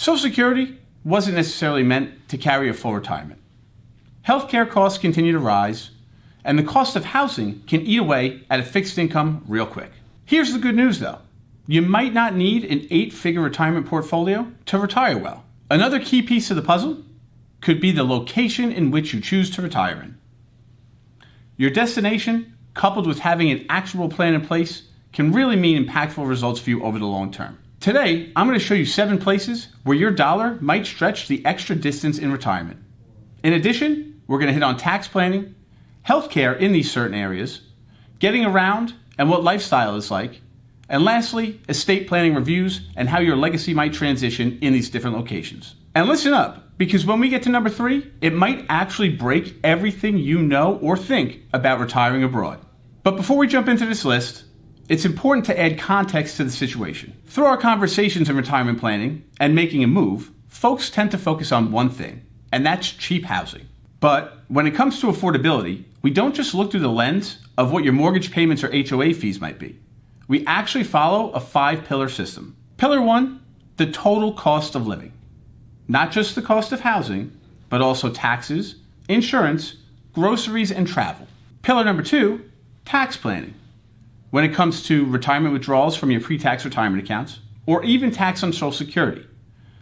Social Security wasn't necessarily meant to carry a full retirement. Healthcare costs continue to rise, and the cost of housing can eat away at a fixed income real quick. Here's the good news though. You might not need an 8-figure retirement portfolio to retire well. Another key piece of the puzzle could be the location in which you choose to retire in. Your destination, coupled with having an actual plan in place, can really mean impactful results for you over the long term. Today, I'm going to show you 7 places where your dollar might stretch the extra distance in retirement. In addition, we're going to hit on tax planning, healthcare in these certain areas, getting around and what lifestyle is like, and lastly, estate planning reviews and how your legacy might transition in these different locations. And listen up, because when we get to number 3, it might actually break everything you know or think about retiring abroad. But before we jump into this list, it's important to add context to the situation. Through our conversations in retirement planning and making a move, folks tend to focus on one thing, and that's cheap housing. But when it comes to affordability, we don't just look through the lens of what your mortgage payments or HOA fees might be. We actually follow a 5-pillar system. Pillar 1, the total cost of living. Not just the cost of housing, but also taxes, insurance, groceries, and travel. Pillar number 2, tax planning. When it comes to retirement withdrawals from your pre-tax retirement accounts, or even tax on Social Security.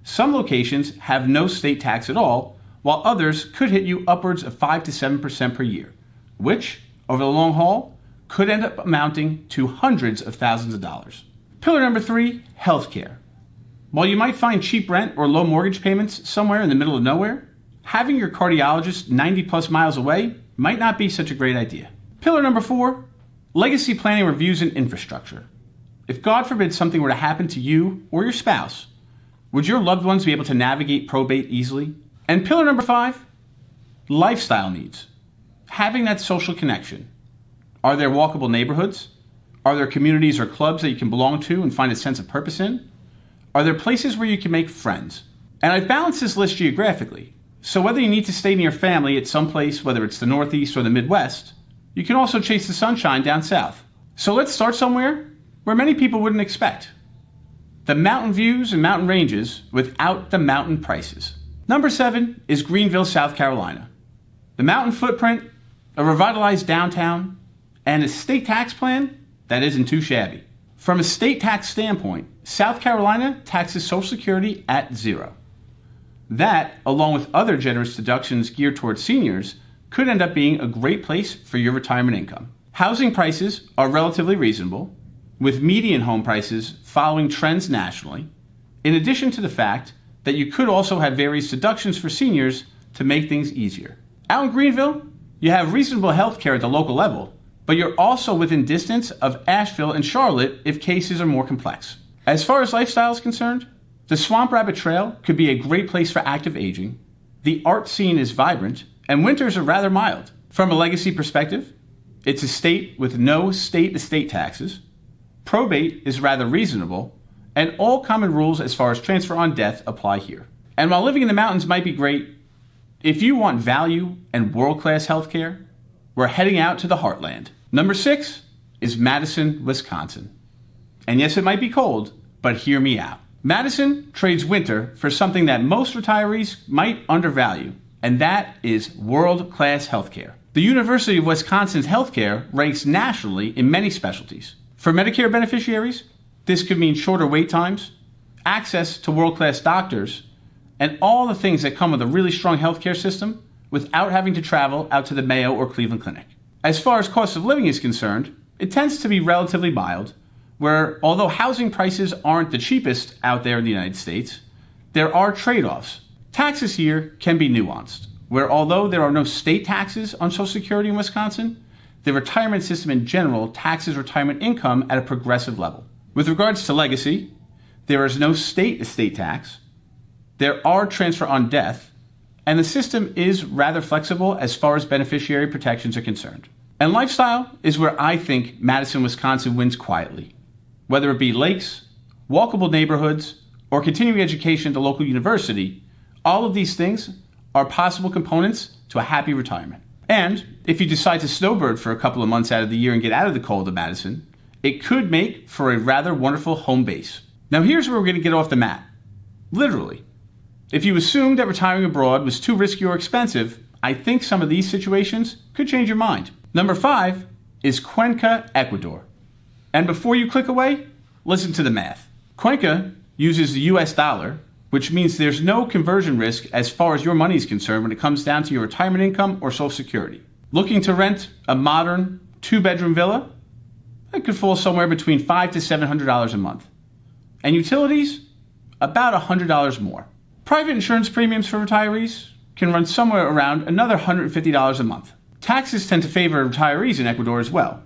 Some locations have no state tax at all, while others could hit you upwards of 5 to 7% per year, which, over the long haul, could end up amounting to hundreds of thousands of dollars. Pillar number 3, healthcare. While you might find cheap rent or low mortgage payments somewhere in the middle of nowhere, having your cardiologist 90 plus miles away might not be such a great idea. Pillar number 4, legacy planning reviews and infrastructure. If God forbid something were to happen to you or your spouse, would your loved ones be able to navigate probate easily? And pillar number 5, lifestyle needs. Having that social connection. Are there walkable neighborhoods? Are there communities or clubs that you can belong to and find a sense of purpose in? Are there places where you can make friends? And I've balanced this list geographically. So whether you need to stay near family at some place, whether it's the Northeast or the Midwest, you can also chase the sunshine down south. So let's start somewhere where many people wouldn't expect. The mountain views and mountain ranges without the mountain prices. Number 7 is Greenville, South Carolina. The mountain footprint, a revitalized downtown, and a state tax plan that isn't too shabby. From a state tax standpoint, South Carolina taxes Social Security at 0. That, along with other generous deductions geared towards seniors, could end up being a great place for your retirement income. Housing prices are relatively reasonable, with median home prices following trends nationally, in addition to the fact that you could also have various deductions for seniors to make things easier. Out in Greenville, you have reasonable health care at the local level, but you're also within distance of Asheville and Charlotte if cases are more complex. As far as lifestyle is concerned, the Swamp Rabbit Trail could be a great place for active aging, the art scene is vibrant, and winters are rather mild. From a legacy perspective, it's a state with no state estate taxes, probate is rather reasonable, and all common rules as far as transfer on death apply here. And while living in the mountains might be great, if you want value and world-class healthcare, we're heading out to the heartland. Number 6 is Madison, Wisconsin. And yes, it might be cold, but hear me out. Madison trades winter for something that most retirees might undervalue, and that is world-class healthcare. The University of Wisconsin's healthcare ranks nationally in many specialties. For Medicare beneficiaries, this could mean shorter wait times, access to world-class doctors, and all the things that come with a really strong healthcare system without having to travel out to the Mayo or Cleveland Clinic. As far as cost of living is concerned, it tends to be relatively mild, where although housing prices aren't the cheapest out there in the United States, there are trade-offs. Taxes here can be nuanced, where although there are no state taxes on Social Security in Wisconsin, the retirement system in general taxes retirement income at a progressive level. With regards to legacy, there is no state estate tax, there are transfer on death, and the system is rather flexible as far as beneficiary protections are concerned. And lifestyle is where I think Madison, Wisconsin wins quietly. Whether it be lakes, walkable neighborhoods, or continuing education at the local university, all of these things are possible components to a happy retirement. And if you decide to snowbird for a couple of months out of the year and get out of the cold of Madison, it could make for a rather wonderful home base. Now here's where we're going to get off the mat. Literally. If you assumed that retiring abroad was too risky or expensive, I think some of these situations could change your mind. Number 5 is Cuenca, Ecuador. And before you click away, listen to the math. Cuenca uses the US dollar, which means there's no conversion risk as far as your money is concerned when it comes down to your retirement income or Social Security. Looking to rent a modern 2-bedroom villa? It could fall somewhere between $500 to $700 a month. And utilities? About $100 more. Private insurance premiums for retirees can run somewhere around another $150 a month. Taxes tend to favor retirees in Ecuador as well,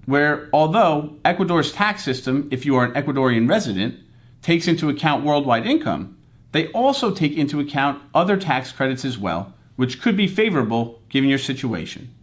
where although Ecuador's tax system, if you are an Ecuadorian resident, takes into account worldwide income, they also take into account other tax credits as well, which could be favorable given your situation.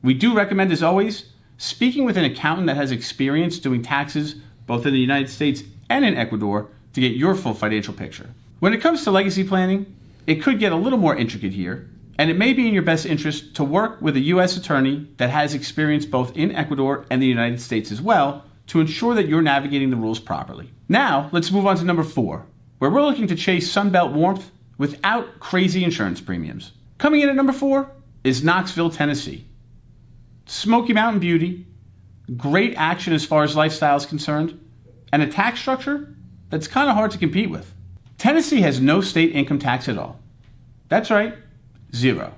We do recommend, as always, speaking with an accountant that has experience doing taxes both in the United States and in Ecuador to get your full financial picture. When it comes to legacy planning, it could get a little more intricate here, and it may be in your best interest to work with a U.S. attorney that has experience both in Ecuador and the United States as well to ensure that you're navigating the rules properly. Now, let's move on to number 4, where we're looking to chase Sunbelt warmth without crazy insurance premiums. Coming in at number 4 is Knoxville, Tennessee. Smoky Mountain beauty, great action as far as lifestyle is concerned, and a tax structure that's kind of hard to compete with. Tennessee has no state income tax at all. That's right, 0.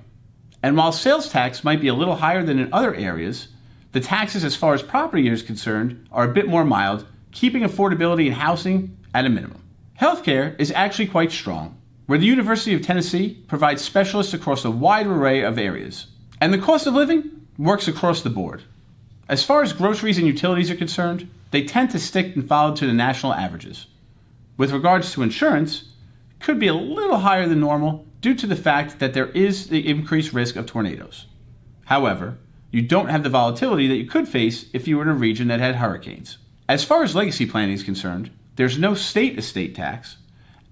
And while sales tax might be a little higher than in other areas, the taxes as far as property is concerned are a bit more mild, keeping affordability in housing at a minimum. Healthcare is actually quite strong, where the University of Tennessee provides specialists across a wide array of areas. And the cost of living works across the board. As far as groceries and utilities are concerned, they tend to stick and follow to the national averages. With regards to insurance, it could be a little higher than normal due to the fact that there is the increased risk of tornadoes. However, you don't have the volatility that you could face if you were in a region that had hurricanes. As far as legacy planning is concerned, there's no state estate tax,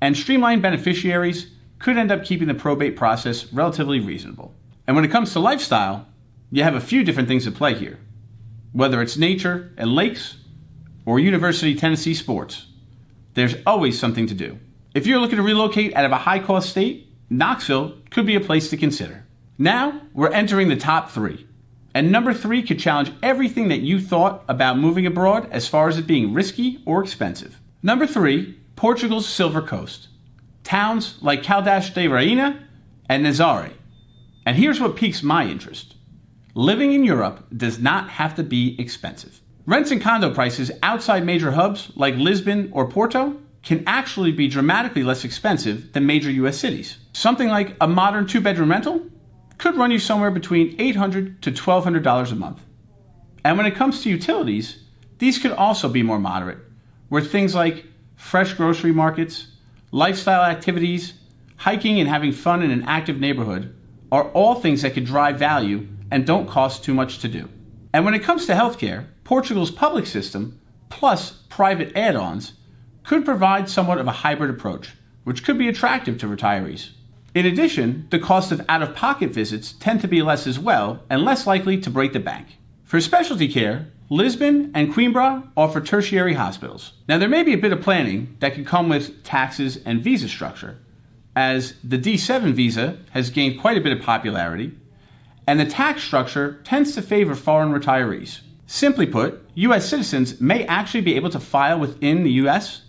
and streamlined beneficiaries could end up keeping the probate process relatively reasonable. And when it comes to lifestyle, you have a few different things at play here. Whether it's nature and lakes or University of Tennessee sports, there's always something to do. If you're looking to relocate out of a high-cost state, Knoxville could be a place to consider. Now, we're entering the top 3. And number 3 could challenge everything that you thought about moving abroad as far as it being risky or expensive. Number 3, Portugal's Silver Coast. Towns like Caldas de Rainha and Nazaré. And here's what piques my interest. Living in Europe does not have to be expensive. Rents and condo prices outside major hubs like Lisbon or Porto can actually be dramatically less expensive than major US cities. Something like a modern 2-bedroom rental could run you somewhere between $800 to $1,200 a month. And when it comes to utilities, these could also be more moderate, where things like fresh grocery markets, lifestyle activities, hiking and having fun in an active neighborhood are all things that could drive value and don't cost too much to do. And when it comes to healthcare, Portugal's public system, plus private add-ons, could provide somewhat of a hybrid approach, which could be attractive to retirees. In addition, the cost of out-of-pocket visits tend to be less as well and less likely to break the bank. For specialty care, Lisbon and Coimbra offer tertiary hospitals. Now, there may be a bit of planning that can come with taxes and visa structure, as the D7 visa has gained quite a bit of popularity, and the tax structure tends to favor foreign retirees. Simply put, U.S. citizens may actually be able to file within the U.S.,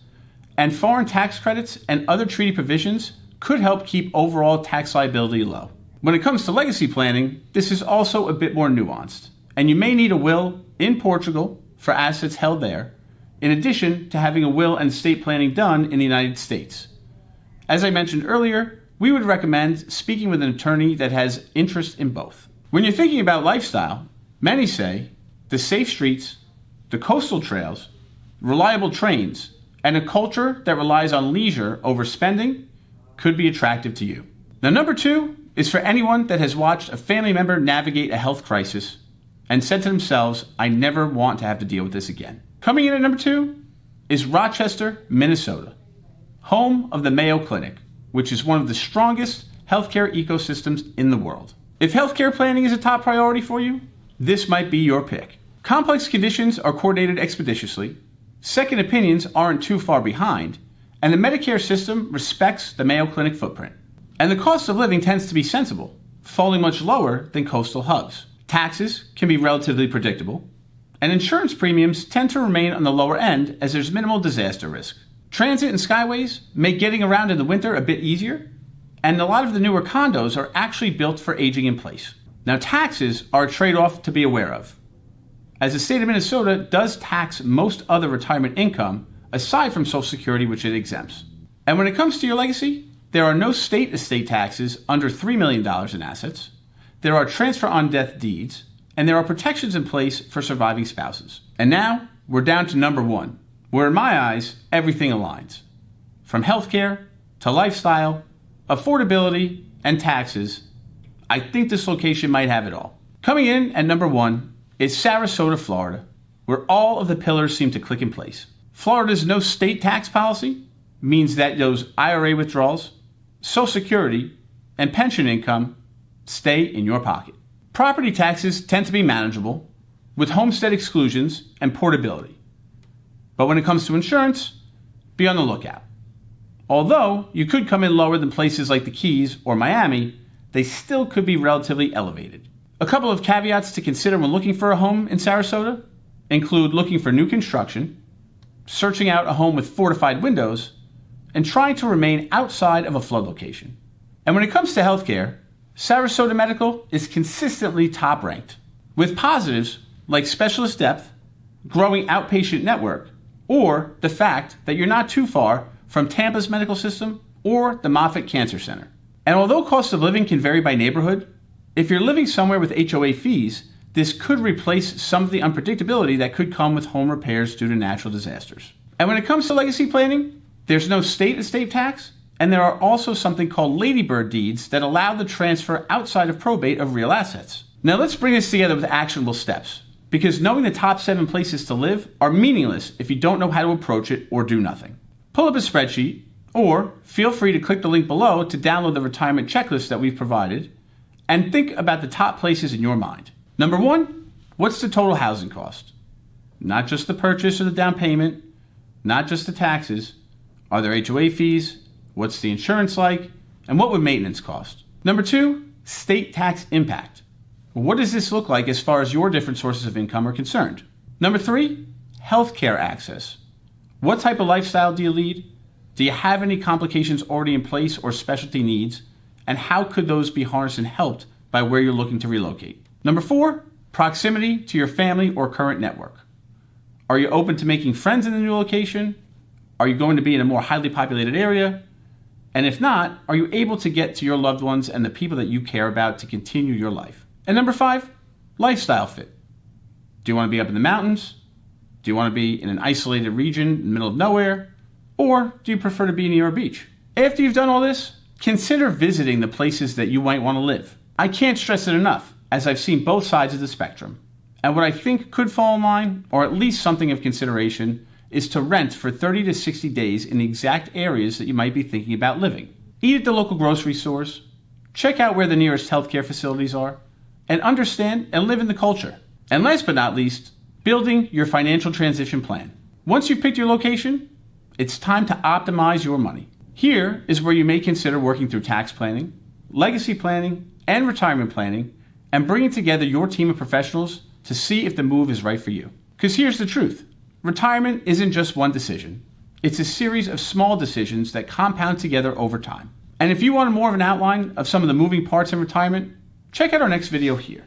and foreign tax credits and other treaty provisions could help keep overall tax liability low. When it comes to legacy planning, this is also a bit more nuanced, and you may need a will in Portugal for assets held there, in addition to having a will and estate planning done in the United States. As I mentioned earlier, we would recommend speaking with an attorney that has interest in both. When you're thinking about lifestyle, many say the safe streets, the coastal trails, reliable trains, and a culture that relies on leisure over spending could be attractive to you. Now, number 2 is for anyone that has watched a family member navigate a health crisis and said to themselves, I never want to have to deal with this again. Coming in at number 2 is Rochester, Minnesota, home of the Mayo Clinic, which is one of the strongest healthcare ecosystems in the world. If healthcare planning is a top priority for you, this might be your pick. Complex conditions are coordinated expeditiously, second opinions aren't too far behind, And the Medicare system respects the Mayo Clinic footprint. And the cost of living tends to be sensible, falling much lower than coastal hubs. Taxes can be relatively predictable, and insurance premiums tend to remain on the lower end as there's minimal disaster risk. Transit and skyways make getting around in the winter a bit easier, and a lot of the newer condos are actually built for aging in place. Now, taxes are a trade-off to be aware of, as the state of Minnesota does tax most other retirement income aside from Social Security, which it exempts. And when it comes to your legacy, there are no state estate taxes under $3 million in assets, there are transfer on death deeds, and there are protections in place for surviving spouses. And now, we're down to number one, where in my eyes, everything aligns. From healthcare to lifestyle, affordability, and taxes, I think this location might have it all. Coming in at number one is Sarasota, Florida, where all of the pillars seem to click in place. Florida's no state tax policy means that those IRA withdrawals, Social Security, and pension income stay in your pocket. Property taxes tend to be manageable, with homestead exclusions and portability. But when it comes to insurance, be on the lookout. Although you could come in lower than places like the Keys or Miami, they still could be relatively elevated. A couple of caveats to consider when looking for a home in Sarasota include looking for new construction, searching out a home with fortified windows, and trying to remain outside of a flood location. And when it comes to healthcare, Sarasota Medical is consistently top ranked, with positives like specialist depth, growing outpatient network, or the fact that you're not too far from Tampa's medical system or the Moffitt Cancer Center. And although cost of living can vary by neighborhood, if you're living somewhere with HOA fees, this could replace some of the unpredictability that could come with home repairs due to natural disasters. And when it comes to legacy planning, there's no state estate tax, and there are also something called ladybird deeds that allow the transfer outside of probate of real assets. Now let's bring this together with actionable steps, because knowing the top 7 places to live are meaningless if you don't know how to approach it or do nothing. Pull up a spreadsheet, or feel free to click the link below to download the retirement checklist that we've provided, and think about the top places in your mind. Number 1, what's the total housing cost? Not just the purchase or the down payment, not just the taxes. Are there HOA fees? What's the insurance like? And what would maintenance cost? Number 2, state tax impact. What does this look like as far as your different sources of income are concerned? Number 3, healthcare access. What type of lifestyle do you lead? Do you have any complications already in place or specialty needs? And how could those be harnessed and helped by where you're looking to relocate? Number 4, proximity to your family or current network. Are you open to making friends in the new location? Are you going to be in a more highly populated area? And if not, are you able to get to your loved ones and the people that you care about to continue your life? And number 5, lifestyle fit. Do you want to be up in the mountains? Do you want to be in an isolated region in the middle of nowhere? Or do you prefer to be near a beach? After you've done all this, consider visiting the places that you might want to live. I can't stress it enough, as I've seen both sides of the spectrum. And what I think could fall in line, or at least something of consideration, is to rent for 30 to 60 days in the exact areas that you might be thinking about living. Eat at the local grocery stores, check out where the nearest healthcare facilities are, and understand and live in the culture. And last but not least, building your financial transition plan. Once you've picked your location, it's time to optimize your money. Here is where you may consider working through tax planning, legacy planning, and retirement planning, and bringing together your team of professionals to see if the move is right for you. Because here's the truth. Retirement isn't just one decision. It's a series of small decisions that compound together over time. And if you want more of an outline of some of the moving parts in retirement, check out our next video here.